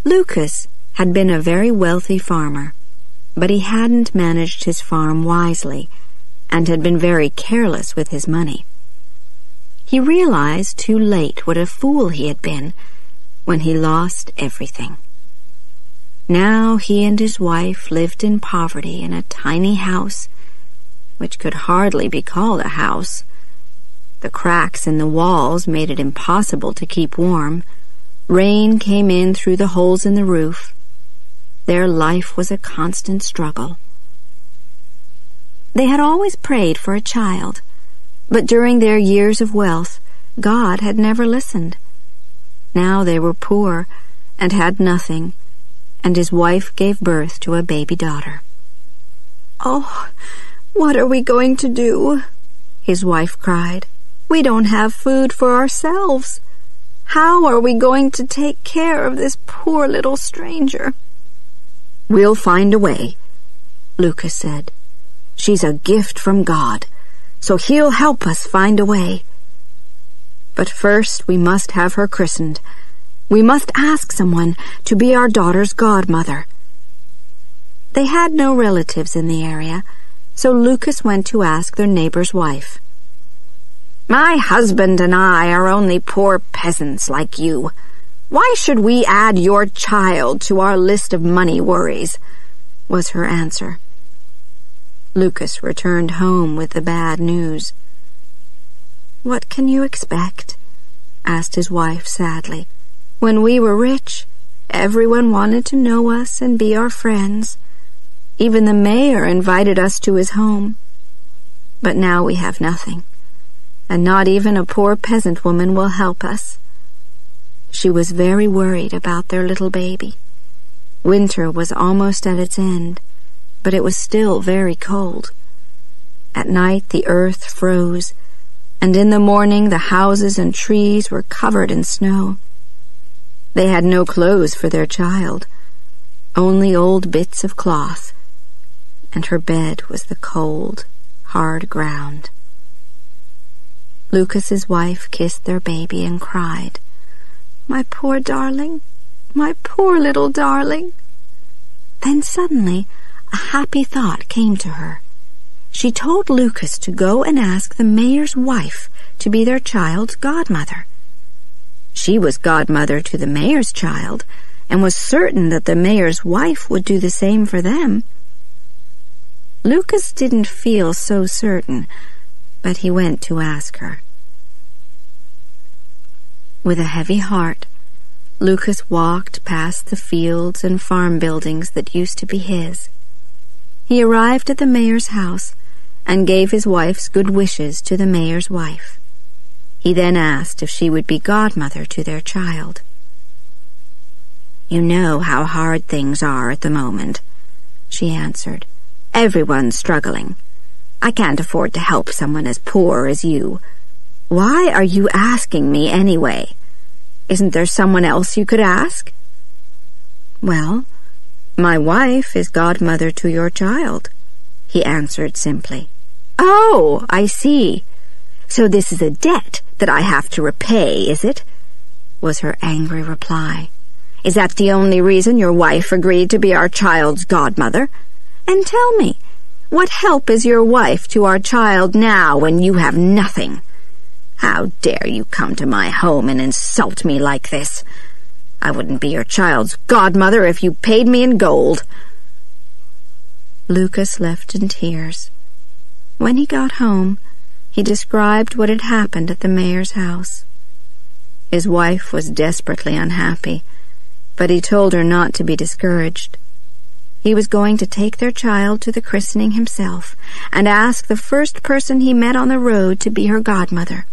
Lucas had been a very wealthy farmer, but he hadn't managed his farm wisely and had been very careless with his money. He realized too late what a fool he had been when he lost everything. Now he and his wife lived in poverty in a tiny house, which could hardly be called a house. The cracks in the walls made it impossible to keep warm. Rain came in through the holes in the roof. Their life was a constant struggle. They had always prayed for a child, but during their years of wealth, God had never listened. Now they were poor and had nothing, and his wife gave birth to a baby daughter. "Oh, what are we going to do?" his wife cried. "We don't have food for ourselves. How are we going to take care of this poor little stranger?" "We'll find a way," Lucas said. "She's a gift from God, so He'll help us find a way. But first we must have her christened. We must ask someone to be our daughter's godmother." They had no relatives in the area, so Lucas went to ask their neighbor's wife. "My husband and I are only poor peasants like you. Why should we add your child to our list of money worries?" was her answer. Lucas returned home with the bad news. "What can you expect?" asked his wife sadly. "When we were rich, everyone wanted to know us and be our friends. Even the mayor invited us to his home. But now we have nothing, and not even a poor peasant woman will help us." She was very worried about their little baby. Winter was almost at its end, but it was still very cold. At night the earth froze, and in the morning the houses and trees were covered in snow. They had no clothes for their child, only old bits of cloth, and her bed was the cold, hard ground. Lucas's wife kissed their baby and cried, "My poor darling, my poor little darling." Then suddenly a happy thought came to her. She told Lucas to go and ask the mayor's wife to be their child's godmother. She was godmother to the mayor's child, and was certain that the mayor's wife would do the same for them. Lucas didn't feel so certain, but he went to ask her. With a heavy heart, Lucas walked past the fields and farm buildings that used to be his. He arrived at the mayor's house and gave his wife's good wishes to the mayor's wife. He then asked if she would be godmother to their child. "You know how hard things are at the moment," she answered. "Everyone's struggling. I can't afford to help someone as poor as you. Why are you asking me anyway? Isn't there someone else you could ask?" "Well, my wife is godmother to your child," he answered simply. "Oh, I see. So this is a debt that I have to repay, is it?" was her angry reply. "Is that the only reason your wife agreed to be our child's godmother? And tell me, what help is your wife to our child now when you have nothing? How dare you come to my home and insult me like this? I wouldn't be your child's godmother if you paid me in gold." Lucas left in tears. When he got home, he described what had happened at the mayor's house. His wife was desperately unhappy, but he told her not to be discouraged. He was going to take their child to the christening himself and ask the first person he met on the road to be her godmother.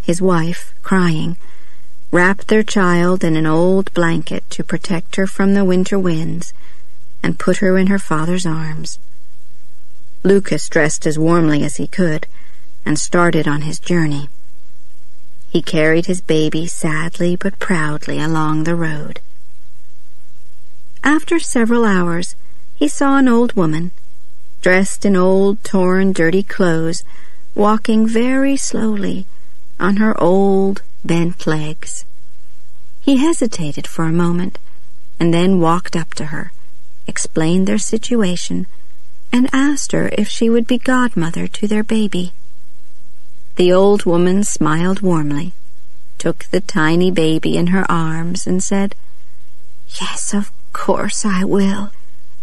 His wife, crying, wrapped their child in an old blanket to protect her from the winter winds and put her in her father's arms. Lucas dressed as warmly as he could and started on his journey. He carried his baby sadly but proudly along the road. After several hours, he saw an old woman, dressed in old, torn, dirty clothes, walking very slowly on her old, bent legs. He hesitated for a moment, and then walked up to her, explained their situation, and asked her if she would be godmother to their baby. The old woman smiled warmly, took the tiny baby in her arms, and said, "Yes, of course I will.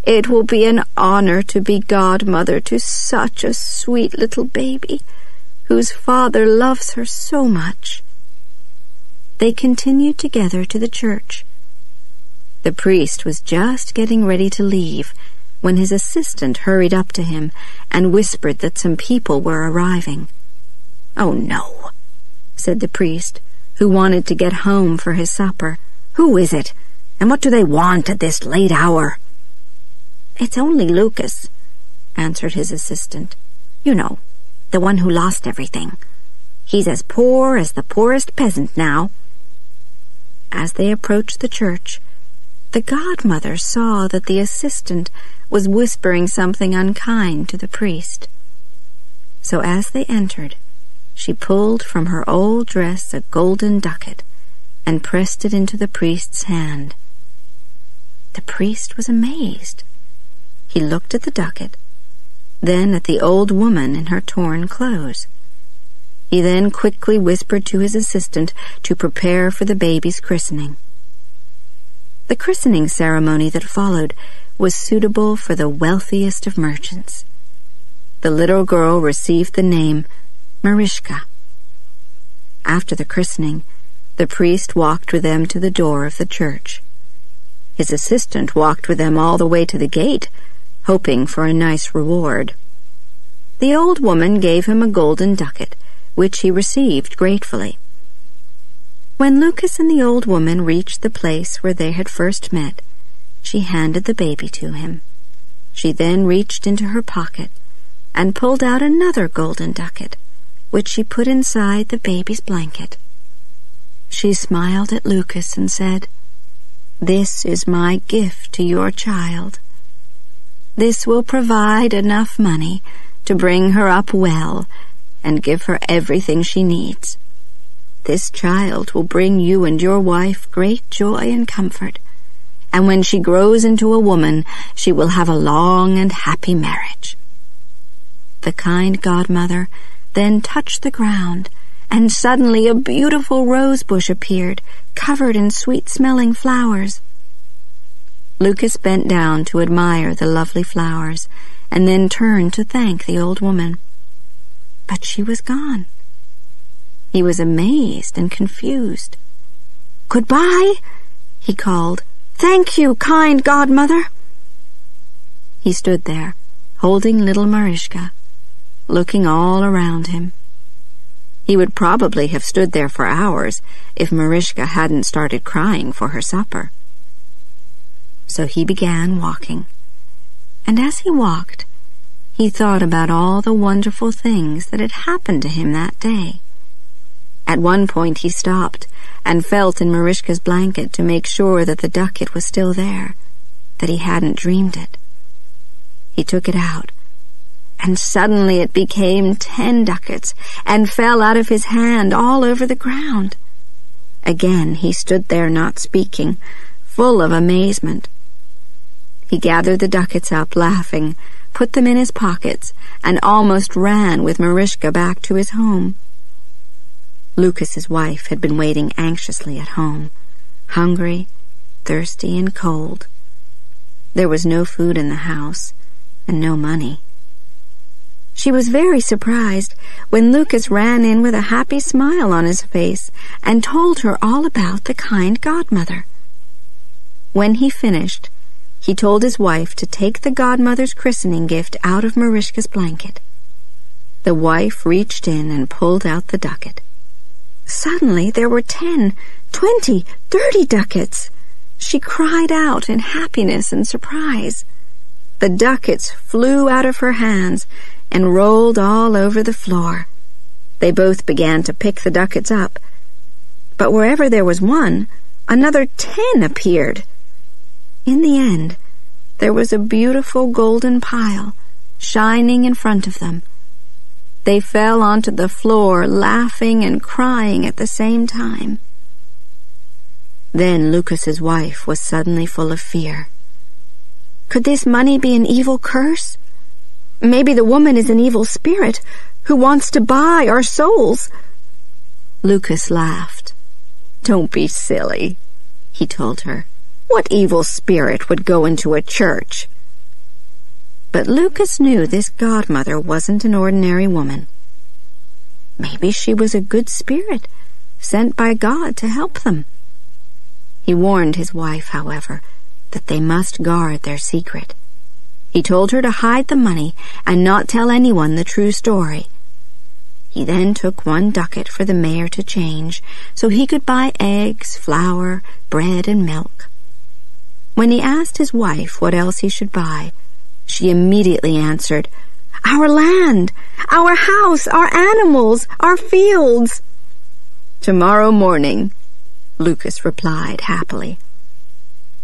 It will be an honor to be godmother to such a sweet little baby, whose father loves her so much." They continued together to the church. The priest was just getting ready to leave when his assistant hurried up to him and whispered that some people were arriving. "Oh, no," said the priest, who wanted to get home for his supper. "Who is it, and what do they want at this late hour?" "It's only Lucas," answered his assistant. "You know, the one who lost everything. He's as poor as the poorest peasant now." As they approached the church, the godmother saw that the assistant was whispering something unkind to the priest. So as they entered, she pulled from her old dress a golden ducat and pressed it into the priest's hand. The priest was amazed. He looked at the ducat, then at the old woman in her torn clothes. He then quickly whispered to his assistant to prepare for the baby's christening. The christening ceremony that followed was suitable for the wealthiest of merchants. The little girl received the name Marischka. After the christening, the priest walked with them to the door of the church. His assistant walked with them all the way to the gate, hoping for a nice reward. The old woman gave him a golden ducat, which he received gratefully. When Lucas and the old woman reached the place where they had first met, she handed the baby to him. She then reached into her pocket and pulled out another golden ducat, which she put inside the baby's blanket. She smiled at Lucas and said, "This is my gift to your child. This will provide enough money to bring her up well and give her everything she needs. This child will bring you and your wife great joy and comfort, and when she grows into a woman, she will have a long and happy marriage." The kind godmother then touched the ground, and suddenly a beautiful rose bush appeared, covered in sweet-smelling flowers. Lucas bent down to admire the lovely flowers, and then turned to thank the old woman. But she was gone. He was amazed and confused. "Goodbye," he called. "Thank you, kind godmother." He stood there, holding little Marischka, looking all around him. He would probably have stood there for hours if Marischka hadn't started crying for her supper. So he began walking, and as he walked, he thought about all the wonderful things that had happened to him that day. At one point he stopped and felt in Marischka's blanket to make sure that the ducat was still there, that he hadn't dreamed it. He took it out, and suddenly it became 10 ducats and fell out of his hand all over the ground. Again he stood there not speaking, full of amazement. He gathered the ducats up, laughing, put them in his pockets, and almost ran with Marischka back to his home. Lucas's wife had been waiting anxiously at home, hungry, thirsty, and cold. There was no food in the house, and no money. She was very surprised when Lucas ran in with a happy smile on his face and told her all about the kind godmother. When he finished, he told his wife to take the godmother's christening gift out of Marischka's blanket. The wife reached in and pulled out the ducat. Suddenly there were 10, 20, 30 ducats. She cried out in happiness and surprise. The ducats flew out of her hands and rolled all over the floor. They both began to pick the ducats up, but wherever there was one, another 10 appeared. In the end, there was a beautiful golden pile shining in front of them. They fell onto the floor, laughing and crying at the same time. Then Lucas's wife was suddenly full of fear. Could this money be an evil curse? Maybe the woman is an evil spirit who wants to buy our souls. Lucas laughed. Don't be silly, he told her. What evil spirit would go into a church? But Lucas knew this godmother wasn't an ordinary woman. Maybe she was a good spirit, sent by God to help them. He warned his wife, however, that they must guard their secret. He told her to hide the money and not tell anyone the true story. He then took 1 ducat for the mayor to change, so he could buy eggs, flour, bread, and milk. When he asked his wife what else he should buy, she immediately answered, "Our land, our house, our animals, our fields." "Tomorrow morning," Lucas replied happily.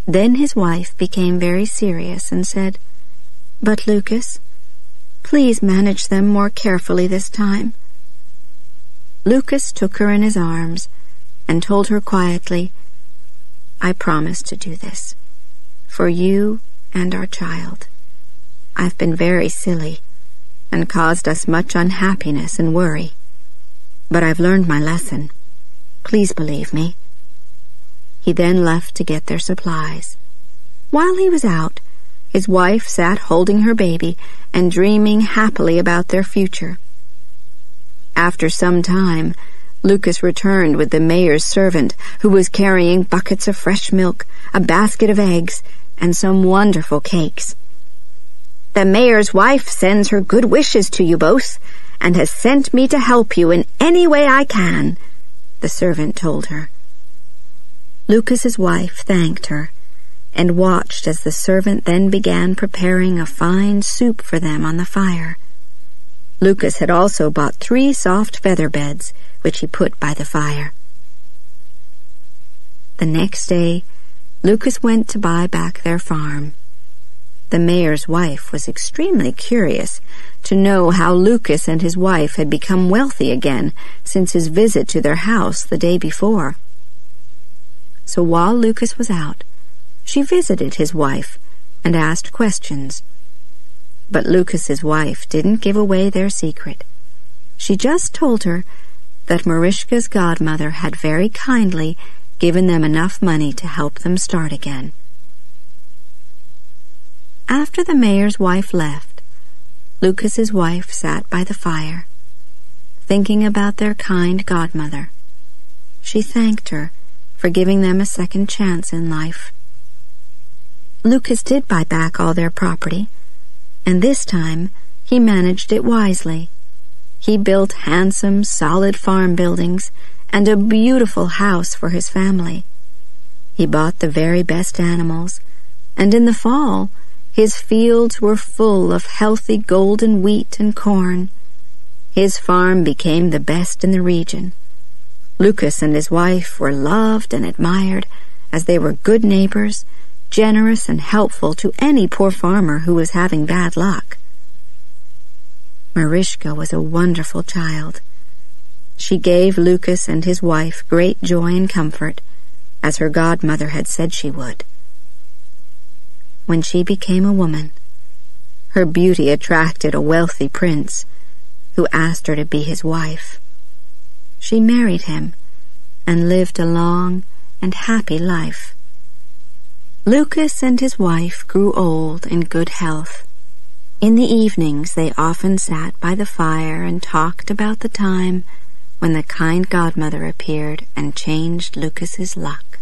Then his wife became very serious and said, "But Lucas, please manage them more carefully this time." Lucas took her in his arms and told her quietly, "I promise to do this, for you and our child. I've been very silly and caused us much unhappiness and worry. But I've learned my lesson. Please believe me." He then left to get their supplies. While he was out, his wife sat holding her baby and dreaming happily about their future. After some time, Lucas returned with the mayor's servant, who was carrying buckets of fresh milk, a basket of eggs, and some wonderful cakes. "The mayor's wife sends her good wishes to you both, and has sent me to help you in any way I can," the servant told her. Lucas's wife thanked her, and watched as the servant then began preparing a fine soup for them on the fire. Lucas had also bought 3 soft feather beds, which he put by the fire. The next day, Lucas went to buy back their farm. The mayor's wife was extremely curious to know how Lucas and his wife had become wealthy again since his visit to their house the day before. So while Lucas was out, she visited his wife and asked questions. But Lucas's wife didn't give away their secret. She just told her that Marischka's godmother had very kindly given them enough money to help them start again. After the mayor's wife left, Lucas's wife sat by the fire, thinking about their kind godmother. She thanked her for giving them a second chance in life. Lucas did buy back all their property, and this time he managed it wisely. He built handsome, solid farm buildings and a beautiful house for his family. He bought the very best animals, and in the fall his fields were full of healthy golden wheat and corn. His farm became the best in the region. Lucas and his wife were loved and admired, as they were good neighbors, generous and helpful to any poor farmer who was having bad luck. Marischka was a wonderful child. She gave Lucas and his wife great joy and comfort, as her godmother had said she would. When she became a woman, her beauty attracted a wealthy prince, who asked her to be his wife. She married him and lived a long and happy life. Lucas and his wife grew old in good health. In the evenings they often sat by the fire and talked about the time when the kind godmother appeared and changed Lucas's luck.